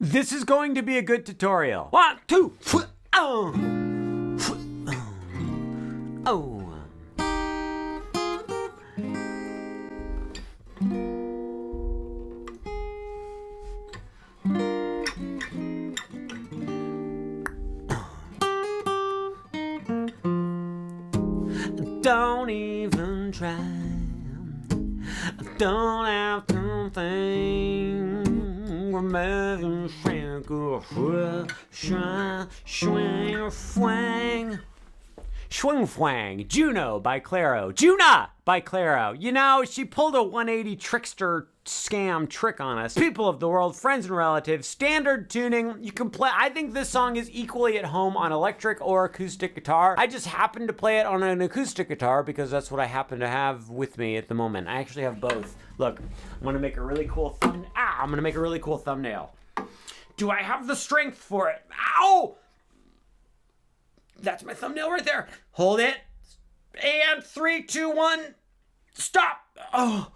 This is going to be a good tutorial. 1, 2, oh. Oh. Don't even try. Don't have to think. Swing Fwang. Juna by Clairo. Juna by Clairo. You know, she pulled a 180 trickster scam trick on us. People of the world, friends and relatives, standard tuning. You can play. I think this song is equally at home on electric or acoustic guitar. I just happen to play it on an acoustic guitar because that's what I happen to have with me at the moment. I actually have both. Look, I'm gonna make a really cool thumbnail. Do I have the strength for it? Ow! That's my thumbnail right there. Hold it. And 3, 2, 1. Stop. Oh.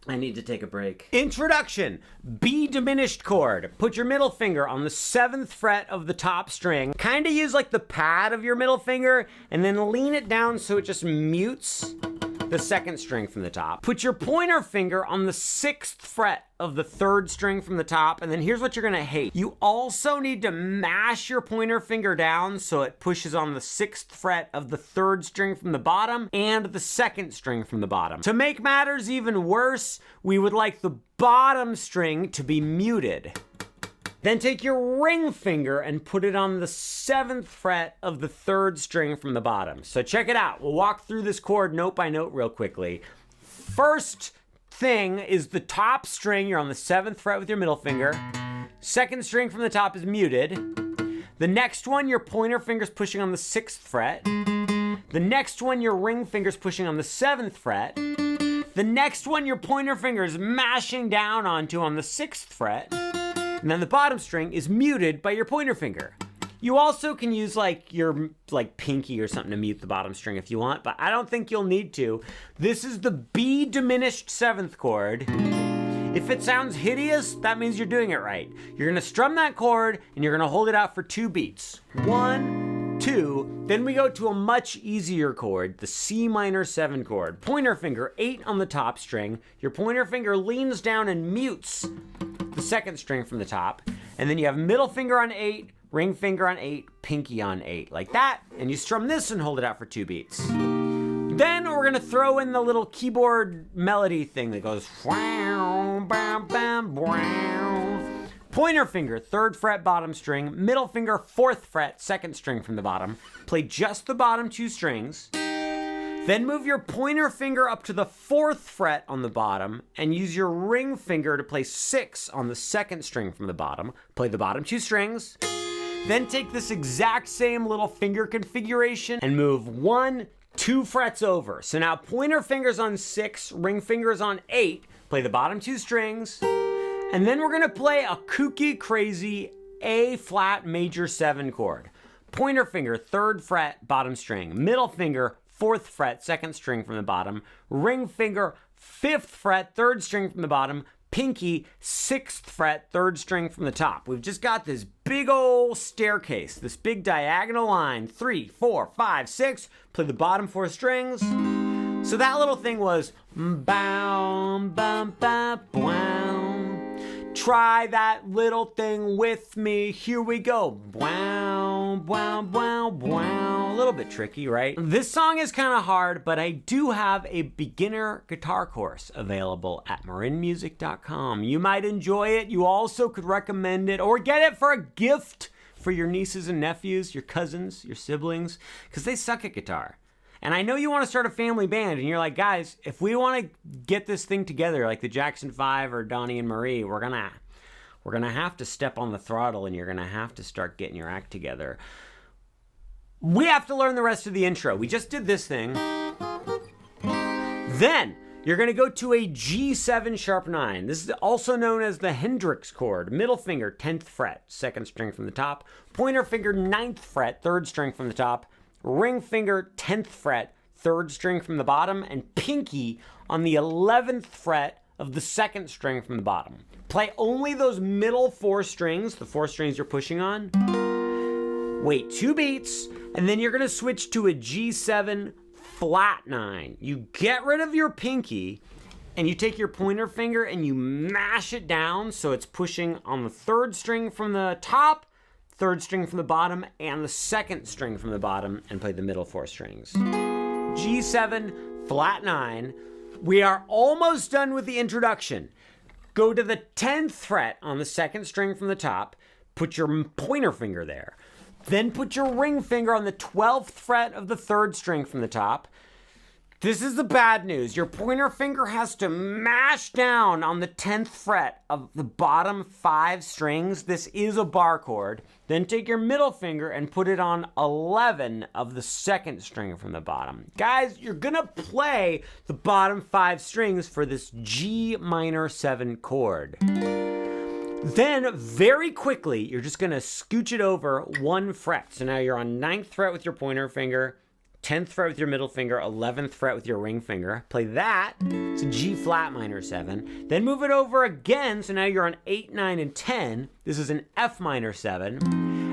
I need to take a break. Introduction. B diminished chord. Put your middle finger on the 7th fret of the top string. Kind of use like the pad of your middle finger and then lean it down so it just mutes the 2nd string from the top. Put your pointer finger on the 6th fret of the 3rd string from the top, and then here's what you're gonna hate. You also need to mash your pointer finger down so it pushes on the 6th fret of the 3rd string from the bottom and the 2nd string from the bottom. To make matters even worse, we would like the bottom string to be muted. Then take your ring finger and put it on the 7th fret of the 3rd string from the bottom. So check it out. We'll walk through this chord note by note real quickly. First thing is the top string. You're on the 7th fret with your middle finger. 2nd string from the top is muted. The next one, your pointer finger's pushing on the 6th fret. The next one, your ring finger's pushing on the 7th fret. The next one, your pointer finger is mashing down onto on the 6th fret. And then the bottom string is muted by your pointer finger. You also can use like your pinky or something to mute the bottom string if you want, but I don't think you'll need to. This is the B diminished 7th chord. If it sounds hideous, that means you're doing it right. You're gonna strum that chord and you're gonna hold it out for 2 beats. 1, 2, then we go to a much easier chord, the C minor 7 chord. Pointer finger 8 on the top string. Your pointer finger leans down and mutes the 2nd string from the top, and then you have middle finger on 8, ring finger on 8, pinky on 8, like that, and you strum this and hold it out for 2 beats. Then we're gonna throw in the little keyboard melody thing that goes pointer finger 3rd fret bottom string, middle finger 4th fret 2nd string from the bottom. Play just the bottom 2 strings. Then move your pointer finger up to the 4th fret on the bottom and use your ring finger to play 6 on the 2nd string from the bottom. Play the bottom 2 strings. Then take this exact same little finger configuration and move 1, 2 frets over. So now pointer finger's on 6, ring finger's on 8. Play the bottom 2 strings. And then we're gonna play a kooky, crazy A flat major 7 chord. Pointer finger 3rd fret bottom string, middle finger 4th fret 2nd string from the bottom, ring finger 5th fret 3rd string from the bottom, pinky 6th fret 3rd string from the top. We've just got this big old staircase, this big diagonal line, 3, 4, 5, 6. Play the bottom 4 strings. So that little thing was bow, bum, ba, bow. Try that little thing with me. Here we go. Wow, wow, wow, wow. A little bit tricky, right? This song is kind of hard, but I do have a beginner guitar course available at marinmusic.com. You might enjoy it. You also could recommend it or get it for a gift for your nieces and nephews, your cousins, your siblings, because they suck at guitar. And I know you want to start a family band, and you're like, guys, if we want to get this thing together, like the Jackson 5 or Donnie and Marie, we're gonna have to step on the throttle, and you're gonna have to start getting your act together. We have to learn the rest of the intro. We just did this thing. Then you're gonna go to a G7 sharp 9. This is also known as the Hendrix chord. Middle finger 10th fret, 2nd string from the top. Pointer finger 9th fret, 3rd string from the top. Ring finger 10th fret, 3rd string from the bottom, and pinky on the 11th fret of the second string from the bottom. Play only those middle 4 strings, the 4 strings you're pushing on. Wait 2 beats, and then you're gonna switch to a G7 flat 9. You get rid of your pinky, and you take your pointer finger and you mash it down so it's pushing on the 3rd string from the top, 3rd string from the bottom, and the 2nd string from the bottom, and play the middle 4 strings. G7, flat 9. We are almost done with the introduction. Go to the 10th fret on the 2nd string from the top, put your pointer finger there. Then put your ring finger on the 12th fret of the 3rd string from the top. This is the bad news. Your pointer finger has to mash down on the 10th fret of the bottom 5 strings. This is a bar chord. Then take your middle finger and put it on 11 of the 2nd string from the bottom. Guys, you're gonna play the bottom 5 strings for this G minor 7 chord. Then, very quickly, you're just gonna scooch it over 1 fret. So now you're on 9th fret with your pointer finger, 10th fret with your middle finger, 11th fret with your ring finger. Play that. It's a G flat minor 7. Then move it over again. So now you're on 8, 9, and 10. This is an F minor 7.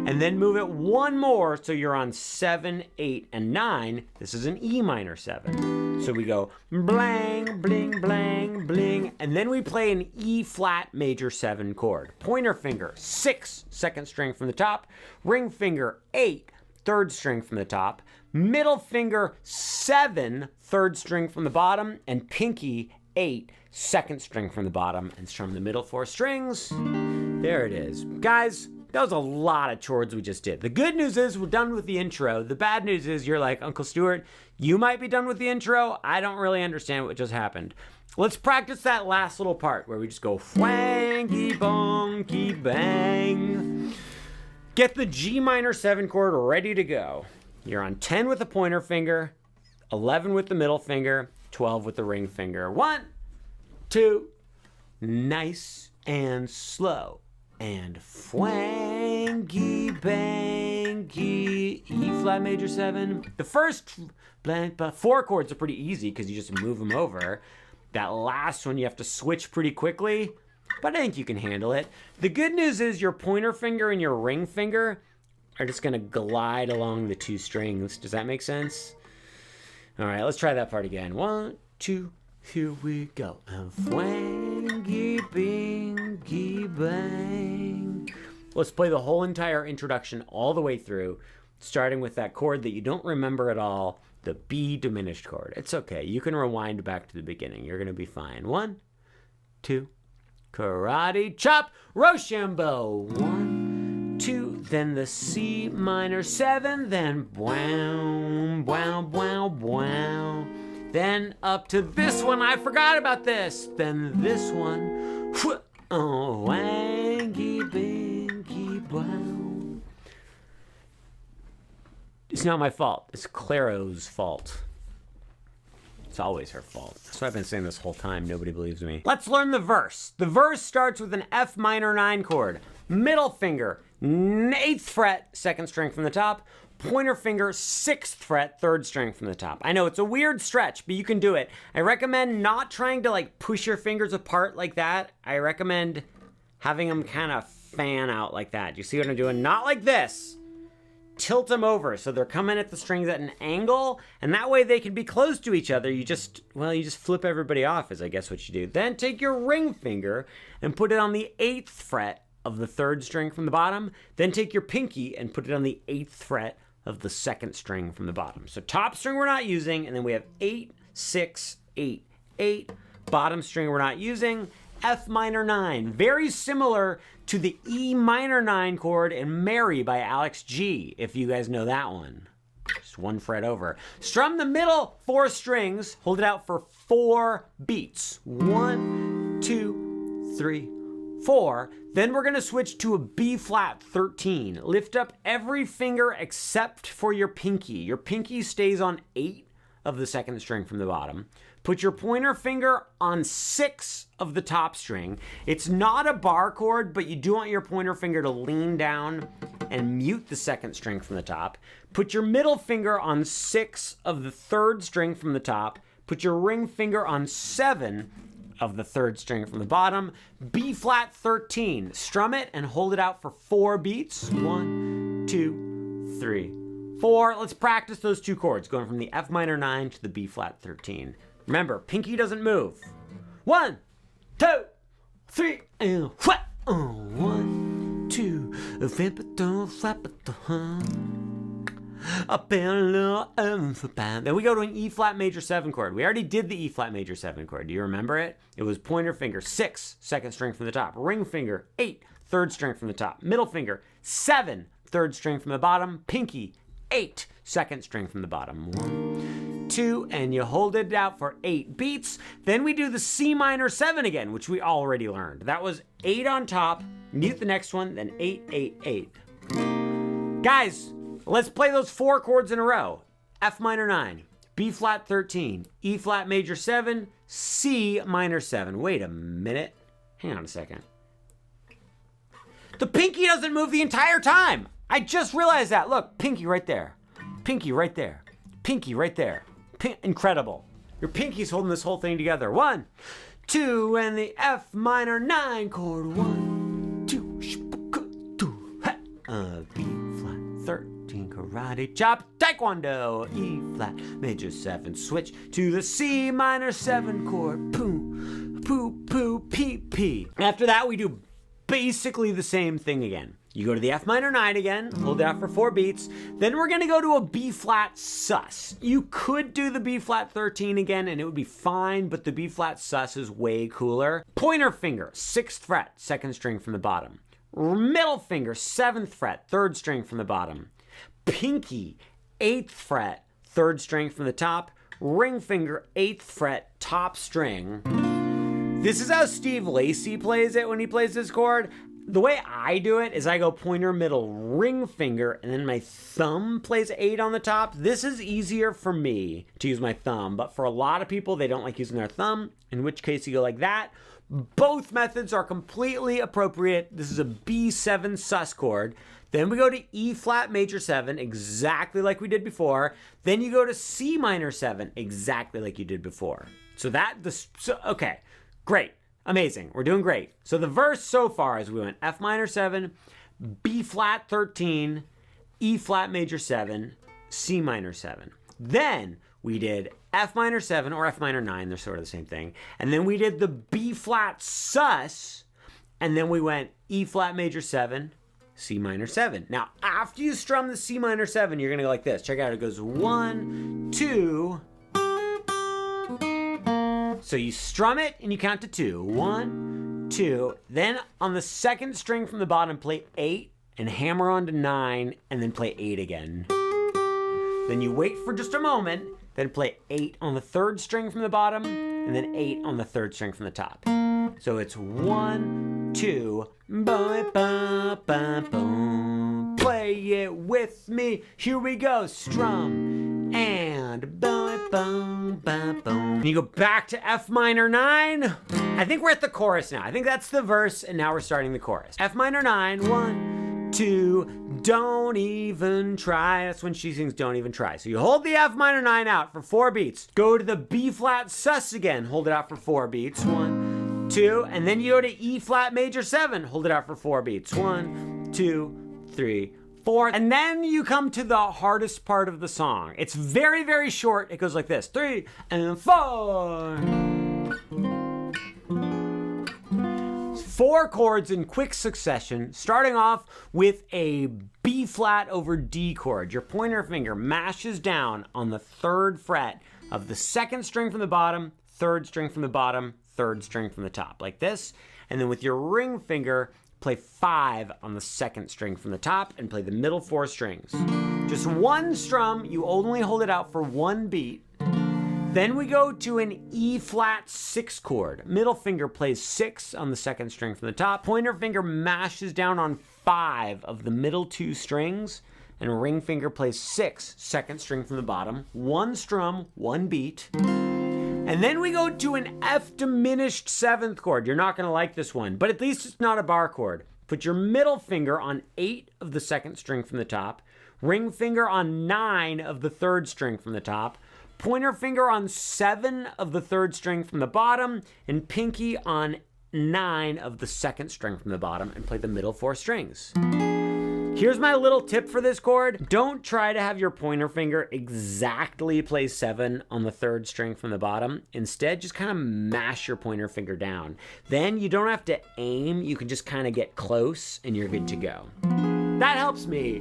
And then move it 1 more. So you're on 7, 8, and 9. This is an E minor 7. So we go blang, bling, blang, bling. And then we play an E flat major 7 chord. Pointer finger 6, 2nd string from the top. Ring finger 8, 3rd string from the top. Middle finger 7, 3rd string from the bottom, and pinky 8, 2nd string from the bottom, and strum the middle 4 strings. There it is. Guys, that was a lot of chords we just did. The good news is we're done with the intro. The bad news is you're like, Uncle Stuart, you might be done with the intro. I don't really understand what just happened. Let's practice that last little part where we just go whanky bonky bang. Get the G minor 7 chord ready to go. You're on 10 with the pointer finger, 11 with the middle finger, 12 with the ring finger. 1, 2, nice and slow. And fwangy bangy, E flat major 7. The first 4 chords are pretty easy because you just move them over. That last one you have to switch pretty quickly, but I think you can handle it. The good news is your pointer finger and your ring finger are just gonna glide along the 2 strings. Does that make sense? All right, let's try that part again. 1, 2, here we go. And fwangy bingy bang. Let's play the whole entire introduction all the way through, starting with that chord that you don't remember at all, the B diminished chord. It's okay, you can rewind back to the beginning. You're gonna be fine. 1, 2, karate chop, Rochambeau. 1, 2, then the C minor 7, then wow, wow, wow, wow. Then up to this one, I forgot about this. Then this one, oh, wangy, bingy, wow. It's not my fault. It's Clairo's fault. It's always her fault. That's what I've been saying this whole time. Nobody believes me. Let's learn the verse. The verse starts with an F minor 9 chord. Middle finger, 8th fret, 2nd string from the top. Pointer finger, 6th fret, 3rd string from the top. I know it's a weird stretch, but you can do it. I recommend not trying to like push your fingers apart like that. I recommend having them kind of fan out like that. You see what I'm doing? Not like this. Tilt them over so they're coming at the strings at an angle, and that way they can be close to each other. You just flip everybody off is I guess what you do. Then take your ring finger and put it on the 8th fret of the 3rd string from the bottom. Then take your pinky and put it on the 8th fret of the 2nd string from the bottom. So top string we're not using, and then we have 8, 6, 8, 8. Bottom string we're not using, F minor 9. Very similar to the E minor 9 chord in Mary by Alex G, if you guys know that one. Just 1 fret over. Strum the middle 4 strings, hold it out for 4 beats. 1, 2, 3, 4. Then we're gonna switch to a B flat 13. Lift up every finger except for your pinky. Your pinky stays on 8 of the 2nd string from the bottom. Put your pointer finger on 6 of the top string. It's not a bar chord, but you do want your pointer finger to lean down and mute the 2nd string from the top. Put your middle finger on 6 of the 3rd string from the top. Put your ring finger on 7 of the third string from the bottom. B flat 13. Strum it and hold it out for 4 beats. 1, 2, 3, 4. Let's practice those 2 chords, going from the F minor 9 to the B flat 13. Remember, pinky doesn't move. 1, 2, 3, and what? 1, 2, flip it down, flap it down. Then we go to an E flat major 7 chord. We already did the E flat major 7 chord. Do you remember it? It was pointer finger 6, second string from the top. Ring finger 8, third string from the top. Middle finger 7, third string from the bottom. Pinky 8, second string from the bottom. 1, 2, and you hold it out for 8 beats. Then we do the C minor 7 again, which we already learned. That was 8 on top, mute the next one, then 8, 8, 8. Guys, let's play those 4 chords in a row. F minor 9, B flat 13, E flat major 7, C minor 7. Wait a minute. Hang on a second. The pinky doesn't move the entire time. I just realized that. Look, pinky right there. Pinky right there. Pinky right there. Incredible. Your pinky's holding this whole thing together. 1, 2, and the F minor 9 chord. 1, 2, B flat 13, karate chop, taekwondo, E flat major 7. Switch to the C minor 7 chord. Poo, poo, poo, pee, pee. After that, we do basically the same thing again. You go to the F minor 9 again, hold it out for 4 beats. Then we're gonna go to a B flat sus. You could do the B flat 13 again and it would be fine, but the B flat sus is way cooler. Pointer finger, 6th fret, second string from the bottom. Middle finger, 7th fret, third string from the bottom. Pinky, 8th fret, third string from the top. Ring finger, 8th fret, top string. This is how Steve Lacy plays it when he plays this chord. The way I do it is I go pointer, middle, ring finger, and then my thumb plays 8 on the top. This is easier for me to use my thumb, but for a lot of people, they don't like using their thumb, in which case you go like that. Both methods are completely appropriate. This is a B7 sus chord. Then we go to E flat major 7, exactly like we did before. Then you go to C minor 7, exactly like you did before. Okay, great. Amazing. We're doing great. So the verse so far is we went F minor 7, B flat 13, E flat major 7, C minor 7. Then we did F minor 7 or F minor 9. They're sort of the same thing. And then we did the B flat sus. And then we went E flat major 7, C minor 7. Now, after you strum the C minor 7, you're going to go like this. Check it out. It goes 1, 2. So you strum it and you count to 2. 1, 2. Then on the second string from the bottom, play 8 and hammer on to 9 and then play 8 again. Then you wait for just a moment, then play 8 on the third string from the bottom and then 8 on the third string from the top. So it's 1, 2, ba, ba, ba, boom. Play it with me. Here we go. Strum and boom, boom, boom, boom. And you go back to F minor 9. I think we're at the chorus now. I think that's the verse, and now we're starting the chorus. F minor 9, 1, 2, don't even try. That's when she sings don't even try. So you hold the F minor 9 out for 4 beats. Go to the B flat sus again. Hold it out for 4 beats. 1, 2, and then you go to E flat major 7. Hold it out for 4 beats. 1, 2, 3, 4. And then you come to the hardest part of the song. It's very, very short. It goes like this. 3 and 4. 4 chords in quick succession, starting off with a B flat over D chord. Your pointer finger mashes down on the 3rd fret of the 2nd string from the bottom, 3rd string from the bottom, 3rd string from the top, like this. And then with your ring finger, play 5 on the 2nd string from the top and play the middle 4 strings. Just 1 strum, you only hold it out for 1 beat. Then we go to an E flat 6 chord. Middle finger plays 6 on the 2nd string from the top. Pointer finger mashes down on 5 of the middle 2 strings. And ring finger plays 6, 2nd string from the bottom. 1 strum, 1 beat. And then we go to an F diminished 7th chord. You're not going to like this one, but at least it's not a bar chord. Put your middle finger on 8 of the 2nd string from the top. Ring finger on 9 of the 3rd string from the top. Pointer finger on 7 of the 3rd string from the bottom, and pinky on 9 of the 2nd string from the bottom, and play the middle 4 strings. Here's my little tip for this chord. Don't try to have your pointer finger exactly play 7 on the 3rd string from the bottom. Instead, just kind of mash your pointer finger down. Then you don't have to aim. You can just kind of get close and you're good to go. That helps me.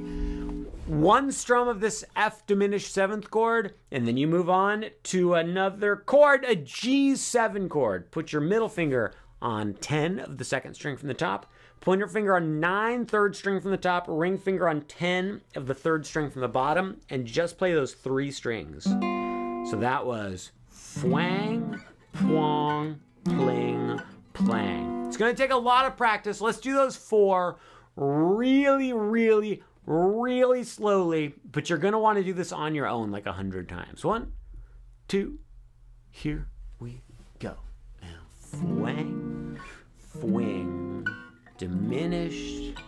1 strum of this F diminished 7th chord, and then you move on to another chord, a G7 chord. Put your middle finger on 10 of the 2nd string from the top, pointer finger on 9, 3rd string from the top, ring finger on 10 of the 3rd string from the bottom, and just play those 3 strings. So that was fwang, pwang, pling, plang. It's gonna take a lot of practice. Let's do those 4 really, really, really slowly, but you're gonna wanna do this on your own like 100 times. 1, 2, here we go. And fwang, fwing, diminished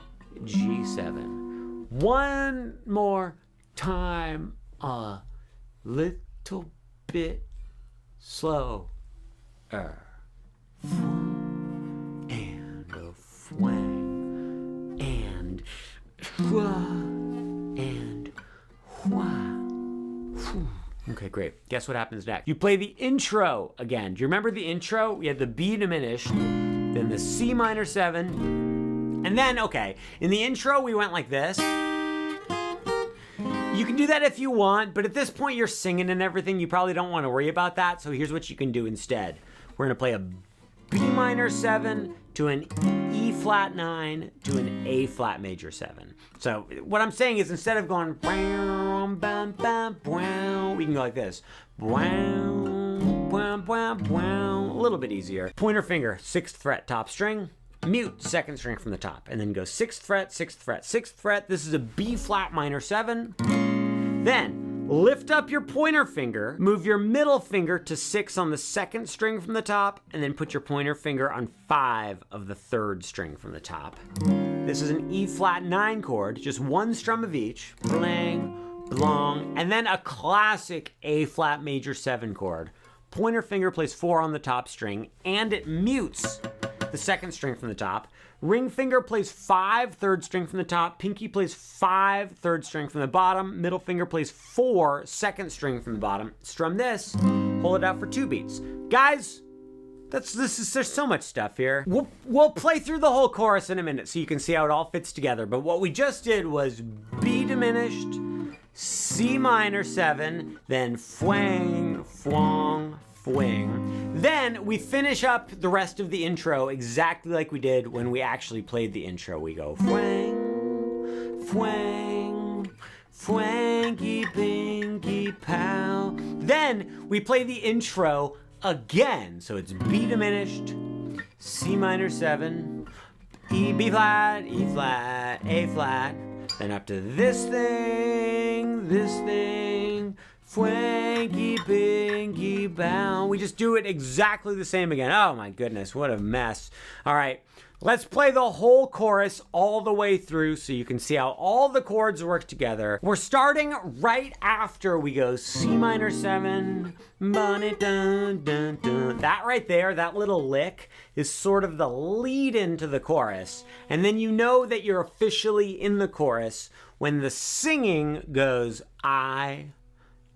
G7. One more time, a little bit slower. And a fwang, and hua, and hua. Okay, great. Guess what happens next? You play the intro again. Do you remember the intro? We had the B diminished, then the C minor 7, and then, okay, in the intro we went like this. You can do that if you want, but at this point you're singing and everything. You probably don't want to worry about that, so here's what you can do instead. We're going to play a B minor 7 to an E flat 9 to an A flat major 7. So what I'm saying is instead of going we can go like this. A little bit easier. Pointer finger, 6th fret, top string. Mute, 2nd string from the top. And then go 6th fret, 6th fret, 6th fret. This is a B flat minor 7. Then lift up your pointer finger, move your middle finger to 6 on the 2nd string from the top, and then put your pointer finger on 5 of the 3rd string from the top. This is an E flat 9 chord, just 1 strum of each. Blang, blong, and then a classic A flat major 7 chord. Pointer finger plays 4 on the top string, and it mutes the 2nd string from the top. Ring finger plays 5, 3rd string from the top. Pinky plays 5, 3rd string from the bottom. Middle finger plays 4, 2nd string from the bottom. Strum this, hold it out for 2 beats. Guys, there's so much stuff here. We'll play through the whole chorus in a minute so you can see how it all fits together. But what we just did was B diminished, C minor 7, then fwang, fwang, fwing. Then we finish up the rest of the intro exactly like we did when we actually played the intro. We go fwang, fwang, fwangy, bingy, pow. Then we play the intro again. So it's B diminished, C minor 7, E, B flat, E flat, A flat. Then up to this thing, fwanky, bingy, bow. We just do it exactly the same again. Oh my goodness, what a mess. All right, let's play the whole chorus all the way through so you can see how all the chords work together. We're starting right after we go C minor 7, bunny, dun, dun, dun. That right there, that little lick, is sort of the lead into the chorus. And then you know that you're officially in the chorus when the singing goes, I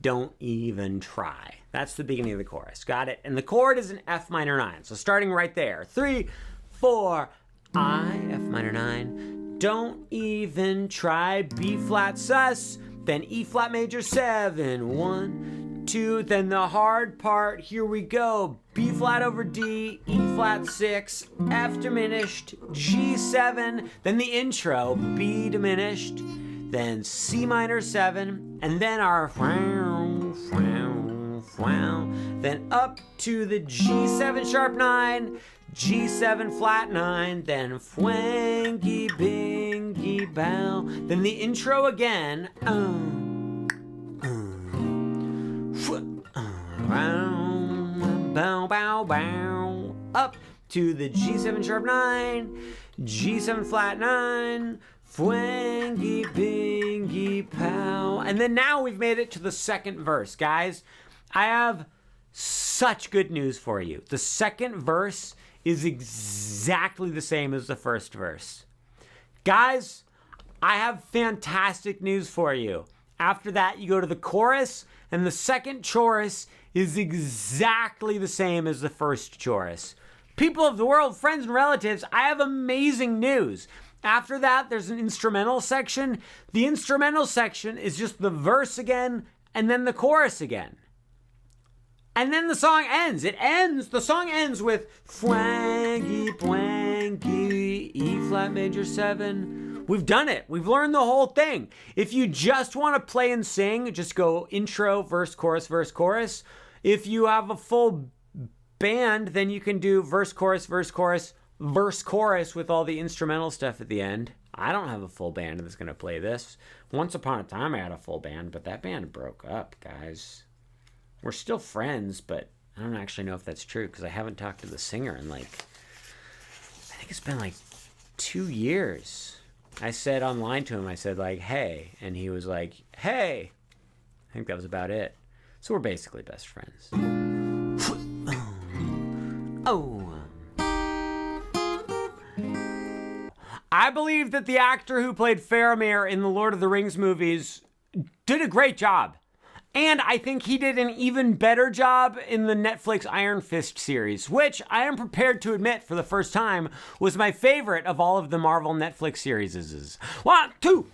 don't even try. That's the beginning of the chorus. Got it? And the chord is an F minor 9. So starting right there. 3, 4, I, F minor 9. Don't even try. B flat sus. Then E flat major 7. 1, 2. Then the hard part. Here we go. B flat over D. E flat 6. F diminished. G7. Then the intro. B diminished. Then C minor 7, and then our then up to the G7 sharp 9, G7 flat 9, then fwangy, bingy, bow. Then the intro again. Bow, bow, bow. Up to the G7 sharp 9, G7 flat 9, fwangy, bingy, pow. And then now we've made it to the second verse, guys. I have such good news for you. The second verse is exactly the same as the first verse. Guys, I have fantastic news for you. After that, you go to the chorus, and the second chorus is exactly the same as the first chorus. People of the world, friends and relatives, I have amazing news. After that, there's an instrumental section. The instrumental section is just the verse again, and then the chorus again. And then the song ends. The song ends with Fwangy, Pwangy, E flat major 7. We've done it. We've learned the whole thing. If you just want to play and sing, just go intro, verse, chorus, verse, chorus. If you have a full band, then you can do verse, chorus, verse, chorus, verse, chorus with all the instrumental stuff at the end. I don't have a full band that's going to play this. Once upon a time, I had a full band, but that band broke up, guys. We're still friends, but I don't actually know if that's true because I haven't talked to the singer in I think it's been 2 years. I said online to him, I said hey, and he was like, hey. I think that was about it. So we're basically best friends. I believe that the actor who played Faramir in the Lord of the Rings movies did a great job. And I think he did an even better job in the Netflix Iron Fist series, which I am prepared to admit for the first time was my favorite of all of the Marvel Netflix series. 1, 2,